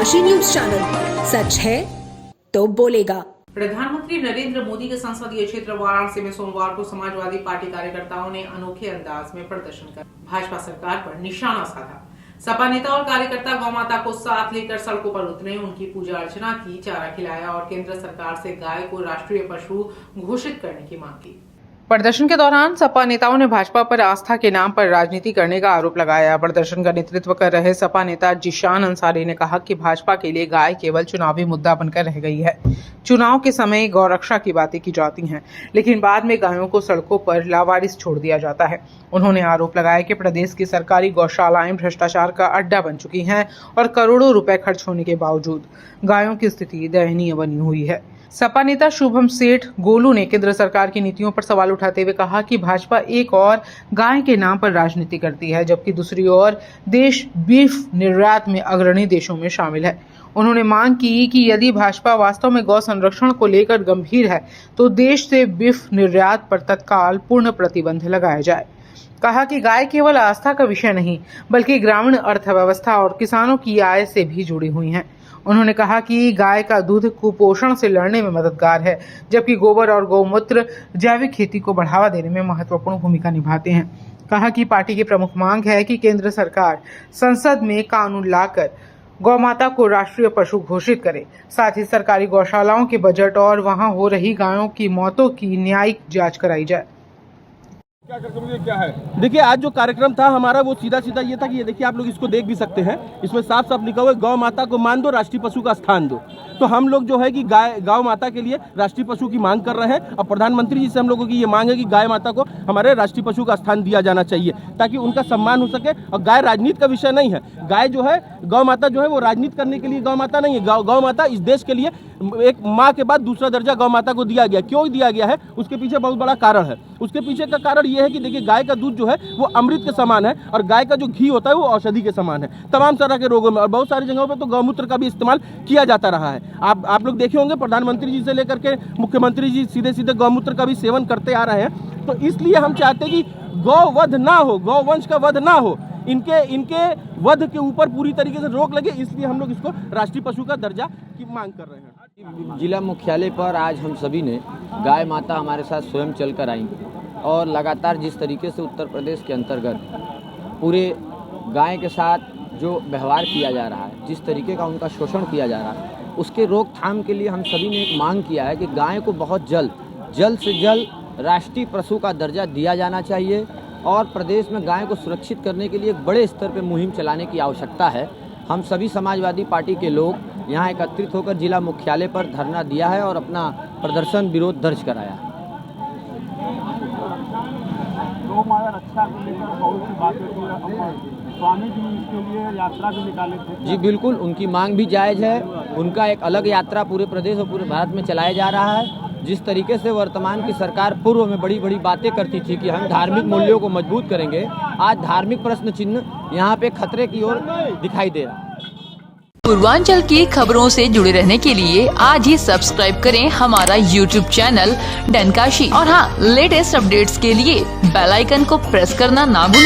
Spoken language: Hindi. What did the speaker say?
डनकाशी न्यूज चैनल, सच है तो बोलेगा। प्रधानमंत्री नरेंद्र मोदी के संसदीय क्षेत्र वाराणसी में सोमवार को समाजवादी पार्टी कार्यकर्ताओं ने अनोखे अंदाज में प्रदर्शन कर भाजपा सरकार पर निशाना साधा। सपा नेता और कार्यकर्ता गौ माता को साथ लेकर सड़कों पर उतरे, उनकी पूजा अर्चना की, चारा खिलाया और केंद्र सरकार से गाय को राष्ट्रीय पशु घोषित करने की मांग की। प्रदर्शन के दौरान सपा नेताओं ने भाजपा पर आस्था के नाम पर राजनीति करने का आरोप लगाया। प्रदर्शन का नेतृत्व कर रहे सपा नेता जिशान अंसारी ने कहा कि भाजपा के लिए गाय केवल चुनावी मुद्दा बनकर रह गई है। चुनाव के समय गौरक्षा की बातें की जाती हैं, लेकिन बाद में गायों को सड़कों पर लावारिस छोड़ दिया जाता है। उन्होंने आरोप लगाया कि प्रदेश की सरकारी गौशालाएं भ्रष्टाचार का अड्डा बन चुकी हैं और करोड़ों रुपए खर्च होने के बावजूद गायों की स्थिति दयनीय बनी हुई है। सपा नेता शुभम सेठ गोलू ने केंद्र सरकार की नीतियों पर सवाल उठाते हुए कहा कि भाजपा एक और गाय के नाम पर राजनीति करती है, जबकि दूसरी ओर देश बीफ निर्यात में अग्रणी देशों में शामिल है। उन्होंने मांग की कि यदि भाजपा वास्तव में गौ संरक्षण को लेकर गंभीर है तो देश से बीफ निर्यात पर तत्काल पूर्ण प्रतिबंध लगाया जाए। कहा कि गाय केवल आस्था का विषय नहीं, बल्कि ग्रामीण अर्थव्यवस्था और किसानों की आय से भी जुड़ी हुई है। उन्होंने कहा कि गाय का दूध कुपोषण से लड़ने में मददगार है, जबकि गोबर और गौमूत्र जैविक खेती को बढ़ावा देने में महत्वपूर्ण भूमिका निभाते हैं। कहा कि पार्टी की प्रमुख मांग है कि केंद्र सरकार संसद में कानून लाकर गौ माता को राष्ट्रीय पशु घोषित करे। साथ ही सरकारी गौशालाओं के बजट और वहां हो रही गायों की मौतों की न्यायिक जांच कराई जाए। क्या है? देखिए, आज जो कार्यक्रम था हमारा वो सीधा ये था कि ये देखिए, आप लोग इसको देख भी सकते हैं, इसमें साफ साफ लिखा हुआ है गौ माता को मान दो, राष्ट्रीय पशु का स्थान दो। तो हम लोग जो है कि गौ माता के लिए राष्ट्रीय पशु की मांग कर रहे हैं और प्रधानमंत्री जी से हम लोगों की ये मांग है कि गाय माता को हमारे राष्ट्रीय पशु का स्थान दिया जाना चाहिए, ताकि उनका सम्मान हो सके। और गाय राजनीति का विषय नहीं है। गाय जो है, गौ माता जो है वो राजनीति करने के लिए गौ माता नहीं है। गौ माता इस देश के लिए एक माँ के बाद दूसरा दर्जा गौ माता को दिया गया। क्यों दिया गया है, उसके पीछे बहुत बड़ा कारण है। उसके पीछे का कारण ये है कि देखिए, गाय का दूध जो है वो अमृत के समान है और गाय का जो घी होता है वो औषधि के समान है तमाम तरह के रोगों में। और बहुत सारी जगहों पे तो गौमूत्र का भी इस्तेमाल किया जाता रहा है। आप लोग देखे होंगे, प्रधानमंत्री जी से लेकर के मुख्यमंत्री जी सीधे गौमूत्र का भी सेवन करते आ रहे हैं। तो इसलिए हम चाहते हैं कि गौवध ना हो, गौवंश का वध ना हो, इनके वध के ऊपर पूरी तरीके से रोक लगे। इसलिए हम लोग इसको राष्ट्रीय पशु का दर्जा की मांग कर रहे हैं। जिला मुख्यालय पर आज हम सभी ने गाय माता हमारे साथ स्वयं चलकर आई और लगातार जिस तरीके से उत्तर प्रदेश के अंतर्गत पूरे गाय के साथ जो व्यवहार किया जा रहा है, जिस तरीके का उनका शोषण किया जा रहा है, उसके रोकथाम के लिए हम सभी ने एक मांग किया है कि गाय को बहुत जल्द से जल्द राष्ट्रीय पशु का दर्जा दिया जाना चाहिए और प्रदेश में गाय को सुरक्षित करने के लिए एक बड़े स्तर पर मुहिम चलाने की आवश्यकता है। हम सभी समाजवादी पार्टी के लोग यहाँ एकत्रित होकर जिला मुख्यालय पर धरना दिया है और अपना प्रदर्शन विरोध दर्ज कराया है। गौ माता रक्षा को लेकर बहुत सी बात होती है। स्वामी जी इसके लिए यात्रा भी निकाले थे। जी बिल्कुल, उनकी मांग भी जायज़ है। उनका एक अलग यात्रा पूरे प्रदेश और पूरे भारत में चलाया जा रहा है। जिस तरीके से वर्तमान की सरकार पूर्व में बड़ी बड़ी बातें करती थी कि हम धार्मिक मूल्यों को मजबूत करेंगे, आज धार्मिक प्रश्न चिन्ह यहाँ पे खतरे की ओर दिखाई दे रहा है। पूर्वांचल की खबरों से जुड़े रहने के लिए आज ही सब्सक्राइब करें हमारा YouTube चैनल डनकाशी और हाँ, लेटेस्ट अपडेट्स के लिए बेल आइकन को प्रेस करना ना भूलें।